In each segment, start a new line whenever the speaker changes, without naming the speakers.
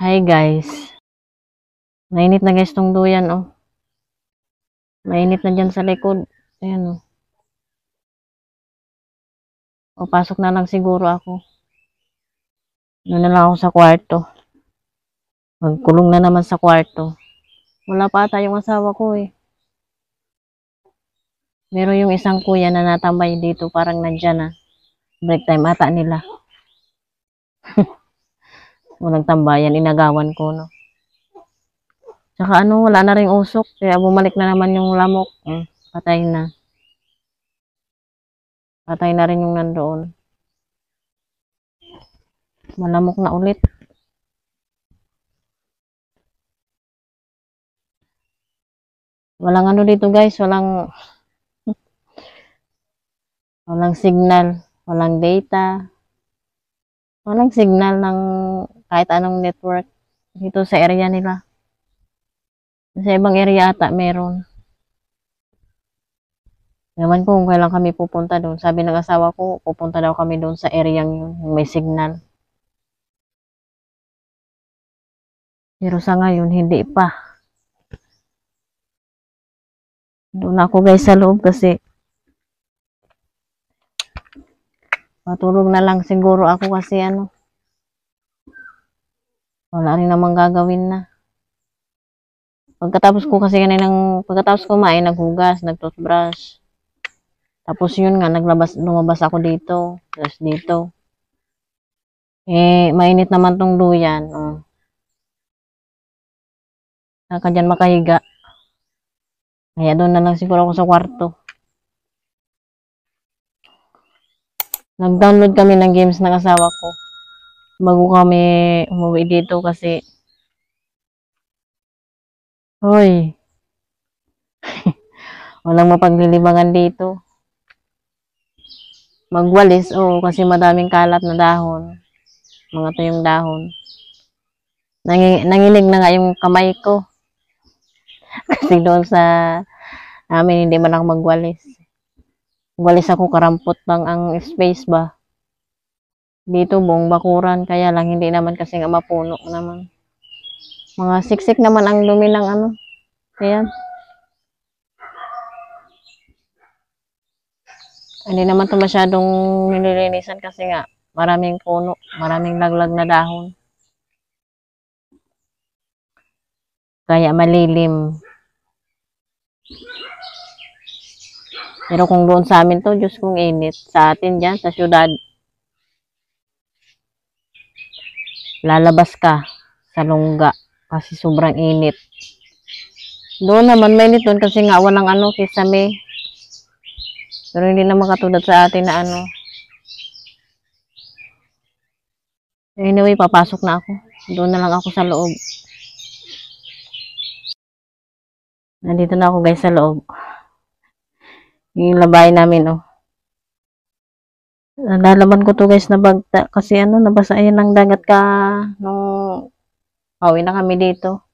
Hi guys. Mainit na guys tong duyan oh. Mainit na dyan sa likod. Ayan oh. O pasok na lang siguro ako. Doon na lang ako sa kwarto. Magkulong na naman sa kwarto. Wala pa ata yung asawa ko eh. Meron yung isang kuya na natambay dito parang nandyan na. Break time ata nila. Walang tambayan, inagawan ko no. Tsaka ano, wala na ring usok. Kaya bumalik na naman yung lamok. Patay na. Patay na rin yung nandoon. Malamok na ulit. Walang ano dito guys, walang signal, walang data, walang signal ng kahit anong network dito sa area nila. Sa ibang area ata meron. Ewan ko kung kailan kami pupunta doon. Sabi ng asawa ko, pupunta daw kami doon sa area yun, yung may signal. Pero sa ngayon, hindi pa. Doon ako guys sa loob kasi matulog na lang siguro ako kasi ano, wala rin namang gagawin na. Pagkatapos kumain, naghugas, nag-toothbrush. Tapos yun nga, lumabas ako dito. Tapos dito. Mainit naman tong duyan. Oh. Saka dyan makahiga. Kaya doon na lang siguro ako sa kwarto. Nag-download kami ng games ng asawa ko. Bago kami umuwi dito kasi hoy, walang mapaglilibangan dito. Magwalis, kasi madaming kalat na dahon. Mga tuyong dahon. Nanginig na nga yung kamay ko. Kasi doon sa amin, hindi man ako magwalis. Magwalis ako, karampot lang ang space ba. Dito, buong bakuran. Kaya lang, hindi naman kasi nga mapuno naman. Mga siksik naman ang dumi ng ano. Ayan. Hindi naman ito masyadong nililinisan kasi nga maraming puno, maraming laglag na dahon. Kaya malilim. Pero kung doon sa amin to, Diyos kong init. Sa atin dyan, sa syudad, lalabas ka sa lungga kasi sobrang init. Doon naman mainit doon kasi nga walang ano, kisame. Pero hindi naman katulad sa atin na ano. Anyway, papasok na ako. Doon na lang ako sa loob. Nandito na ako guys sa loob. Yung labay namin Nalalaman ko to guys na bagta. Kasi ano, nabasa yan ng dagat ka nung pauwi na kami dito.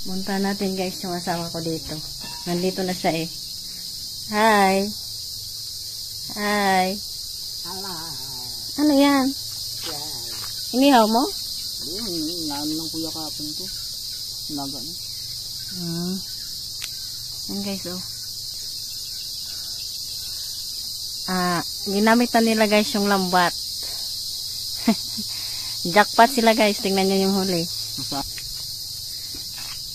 Punta natin guys yung asawa ko dito. Nandito na siya eh. Hi! Hi!
Hello!
Ano yan? Inihaw mo?
Yun, naano ng kuya kapon ko. Naga na.
Yan guys ginamit na nila guys yung lambat. Jackpot sila guys. Tingnan nyo yung huli.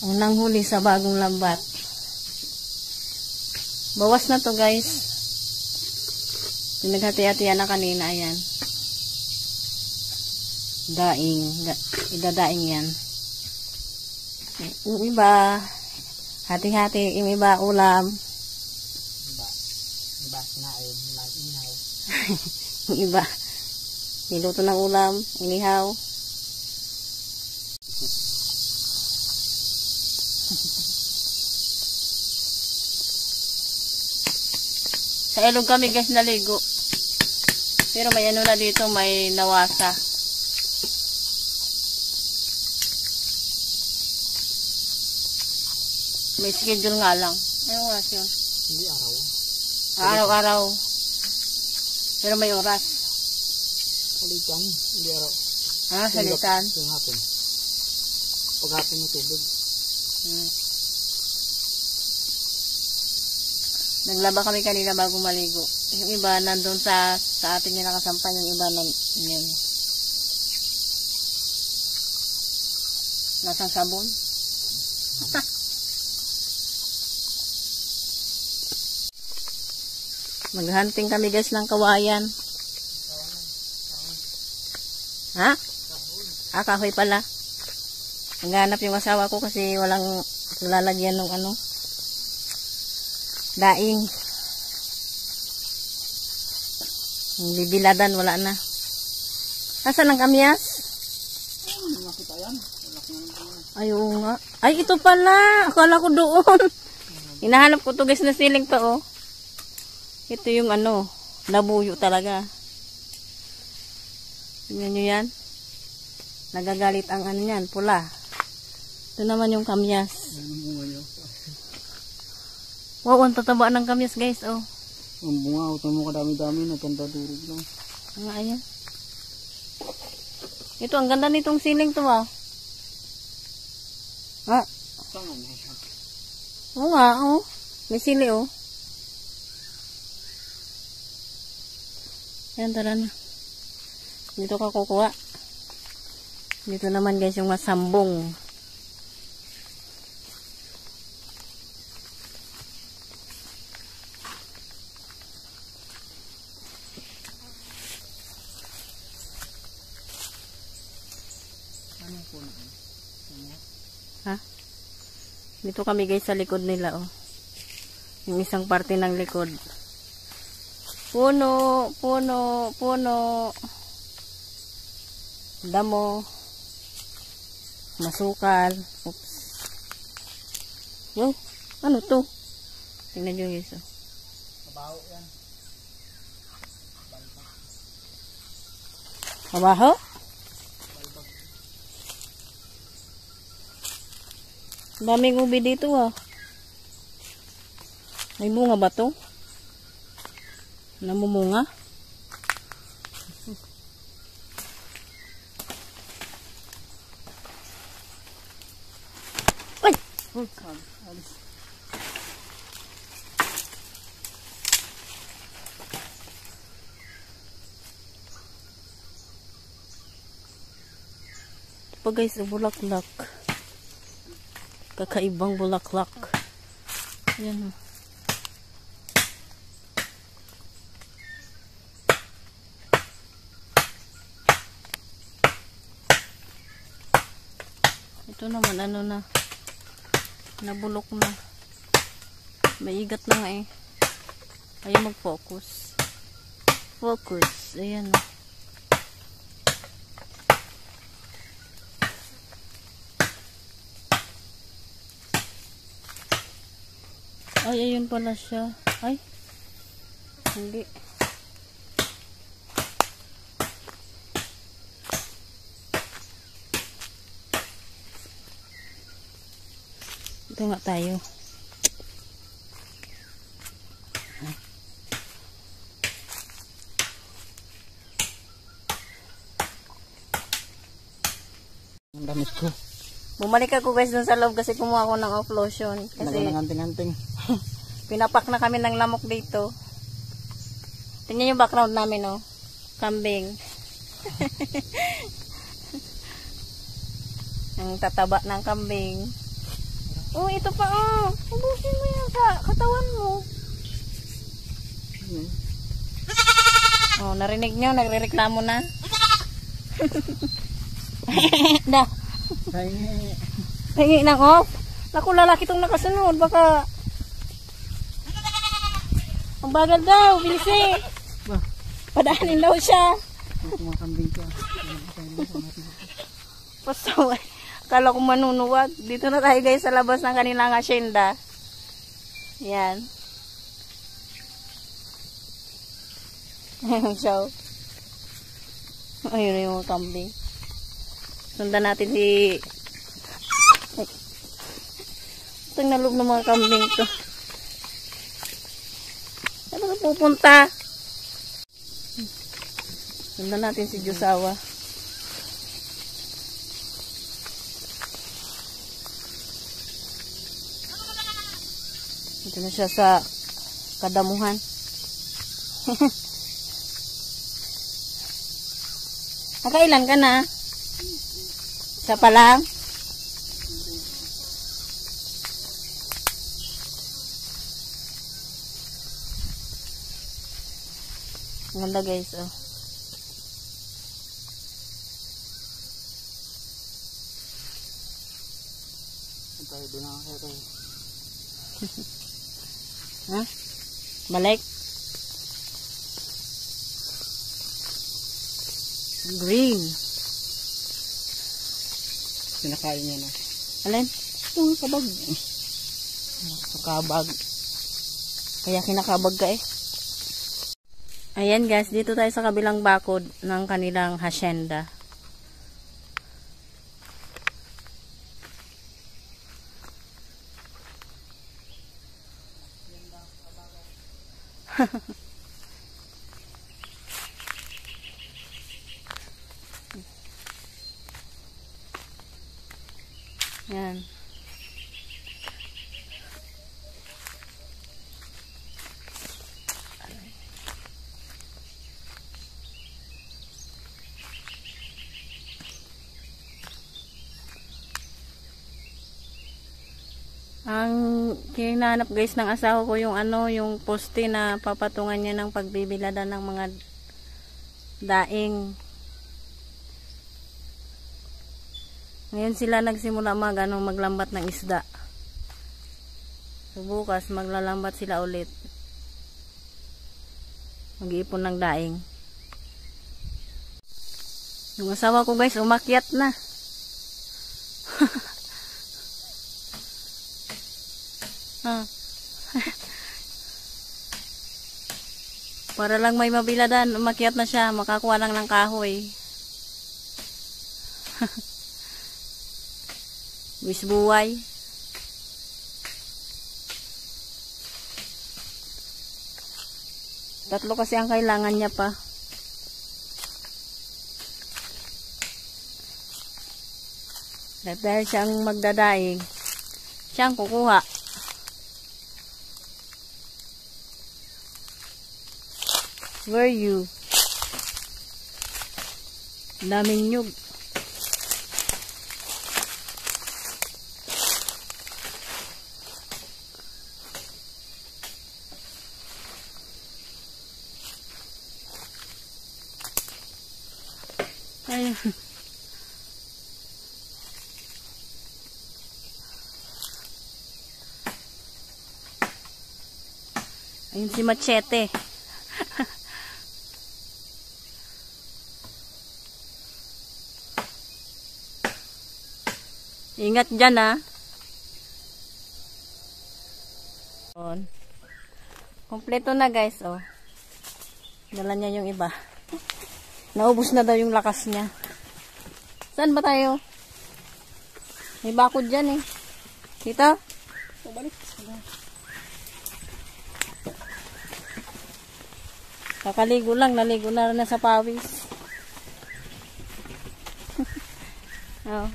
Unang huli sa bagong lambat. Bawas na to guys. Pinaghati-hatian na kanina. Ayan. Daing. Idadaing yan. Yung iba hati-hati. Yung iba ulam.
Iba sinain. Inihaw.
Yung iba niluto ng ulam. Inihaw. Sa ilog kami guys naligo. Pero may ano na dito, may nawasa. May schedule nga lang. Anong oras yun?
Hindi araw.
Araw-araw. Pero may oras.
Salitan. Hindi araw.
Salitan.
Yung hapon. Paghapon ng tubig.
Naglaba kami kanina bago maligo. Yung iba nandun sa atin yung nakasampan, yung iba yun. Nasang sabon. Maghunting kami guys ng kawayan. Ha? Kahoy pala. Naghanap yung asawa ko kasi walang lalagyan ng daing. Yung bibiladan, wala na. Nasaan ang kamyas?
Nakita yan.
Ay, oo nga. Ay, ito pala. Akala ko doon. Hinahanap ko to guys na siling pa, oh. Ito yung nabuyo talaga. Tingnan nyo yan. Nagagalit ang yan, pula. Ito naman yung kamyas.
Ang bunga niya.
Wow, ang tataba ng kamyas guys, oh.
Ang bunga, utang mo kadami-dami, nagkanta-durog lang.
Ayan. Ito, ang ganda nitong siling to, ah.
Saan nga siya?
Oo nga, oh. May sili, oh. Yan, tara na. Dito ka kukuha. Dito naman guys yung masambong. Ha? Dito kami guys sa likod nila, oh. Yung isang parte ng likod. Puno, puno, puno. Damo. Masukal. Oops. Wow, ano to? Tingnan nyo guys, oh.
Mabaho yan.
Mabaho? Daming ubi dito, ah. May bunga ba to? Namumunga? Ay!
Alis.
Ito pa guys, bulaklak. Kakaibang bulaklak. Yan, oh. Ito naman na, nabulok na, may igat na nga, eh. Ayaw mag-focus. Focus, ayan, oh. Ay, ayun pala siya. Ay, hindi. Ito nga tayo.
Ang damit ko.
Bumalik ako guys dun sa loob kasi kumuha ako ng off lotion. Kasi
Naganting-anting.
pinapak na kami ng lamok dito. Tingnan yung background namin, oh. Kambing. Ang tataba ng kambing. Oh, ito pa, oh. Ubusin mo yan sa katawan mo. Oh, narinig nyo? Nagre-reklamo na. Da. Hingi ng off. Naku, lalaki itong nakasunod. Baka ang bagal daw. Bilis eh. Padaanin daw siya.
Kumakambing ka.
Pasaway. Akala ko manunuwag. Dito na tayo guys sa labas ng kanilang asyenda. Yan. Ayun siya. Ayun yung kambing. Sundan natin si... Ito yung naloob ng mga kambing to. Saan ka pupunta? Sundan natin si Jusawa. Ito na siya sa kadamuhan. Nakailan ka na? Isa pa lang? Ang ganda guys, oh.
Tayo doon na kaya tayo.
Ha? Balik? Green.
Sinakain niya na.
Alin?
Ito, kabag.
Kabag. Kaya kinakabag ka eh. Ayan guys, dito tayo sa kabilang bakod ng kanilang hacienda. Yan. Ang hinahanap guys ng asawa ko yung ano, yung poste na papatungan niya ng pagbibilada ng mga daing. Ngayon sila nagsimula maglambat ng isda. So bukas maglalambat sila ulit. Mag-iipon ng daing. Yung asawa ko guys umakyat na. Para lang may mabiladan, umakyat na siya, makakuha lang ng kahoy. Wis buhay. Tatlo kasi ang kailangan niya pa. Dahil siyang magdadaing, siyang kukuha. Where you? Daming nyug. Ayun. Ayun si Machete. Ingat dyan ha. Kompleto na guys, oh. Dala niya yung iba. Naubos na daw yung lakas niya. Saan ba tayo? May bakod dyan eh. Dito?
Balik.
Kakaligo lang, naligo na rin na sa pawis. Oh.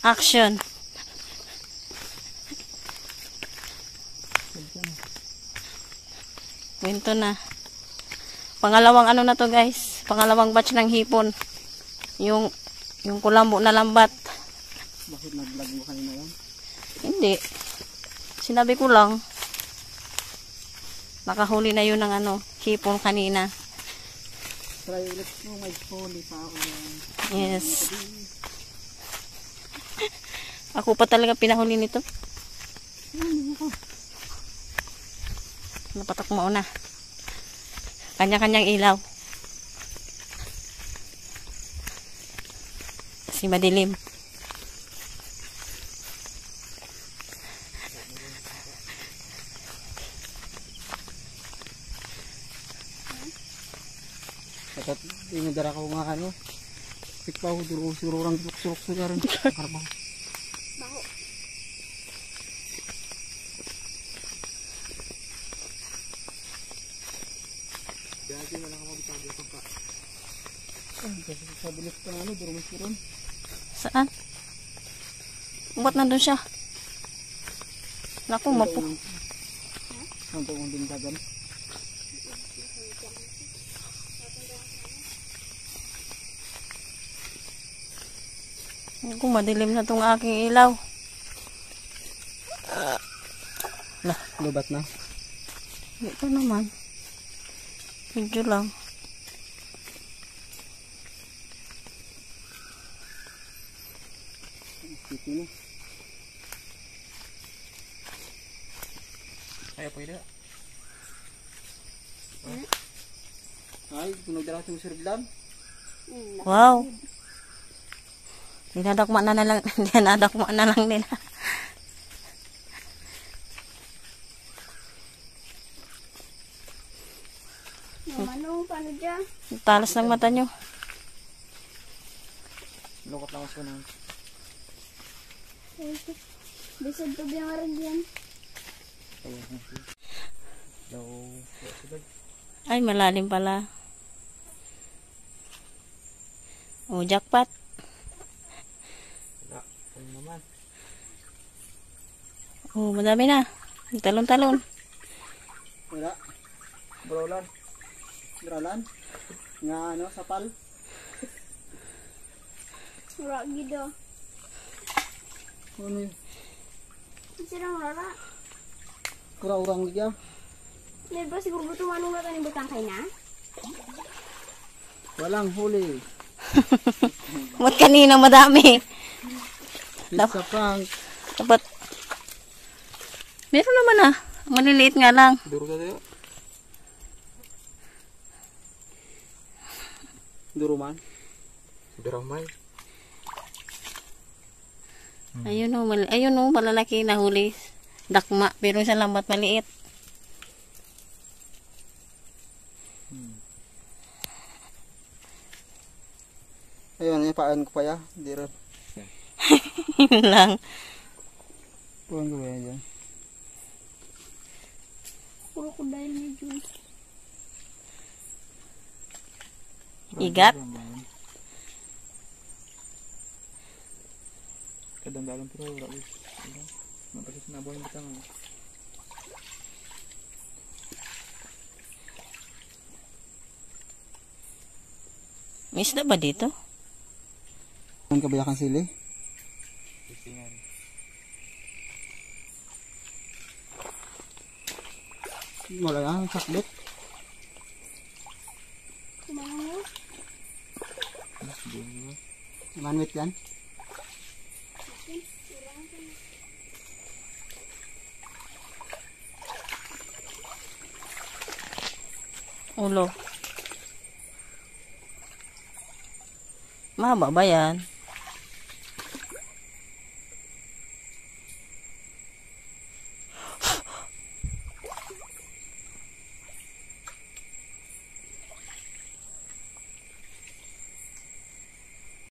Action. Kwento na. Pangalawang ano na to guys. Pangalawang batch ng hipon. Yung kulambo na lambat.
Bakit nag-vlog mo kanina yan?
Hindi. Sinabi ko lang. Nakahuli na yun ng ano, hipon kanina.
Try ulit mo, may huli pa ako yan.
Yes. Ako pa talaga pinahuli nito. Napatak mo na. Kanya-kanyang ilaw. Kasi madilim.
Dapat inadara ko nga ano. Tikpa ko duro sururang sulok-sulok rin. Karbaw. Jadi na lang ako bitang dito pa. Kasi sa bilis pa ano, duro mas ron.
Saan? Ba't nandun siya? Naku, mapu.
Ang tungong din kagan.
Naku, madilim na tong aking ilaw.
Lubat na.
Ito naman. Medyo lang.
Titi na. Kaya pwede. Ay, pinagdara sa Sirlan.
Wow. Dinadakma na lang, dinadakma na lang nila.
Manong, paano dyan?
Talas ng mata nyo.
Lukot lang ako na.
Bisod to biyang aran dyan.
Ay, malalim pala. Oh, jackpot.
Ano naman?
Oh, madami na. Talon-talon.
Wala. Brolan. Brolan. Nga ano, sapal.
Mura gido.
Ano yun?
Sirang rara.
Kurang-urang gaya.
May ba siguro buto manong na taning butang kay na?
Walang huli.
Ba't kanina madami?
Pizza prank.
Dapat. Meron naman ah. Maliliit nga lang.
Duro ka tayo. Duro man. Duro man.
Ayun o, malalaki na huli. Dakma, pero sa lambat maliit.
Ayun, ipaan ko pa ya. Hindi rin.
Yun lang.
Puwan ko yan dyan.
Puro ko dahil medyo.
Igat.
Kadang-dalang pero wala wis. Napasas na buhay mo tangan.
May isda ba dito?
Ang kabayakan sili?
Sisingan.
Wala yan, sakbit.
Kumain mo?
Manwit yan.
Ulo. Mahaba ba yan?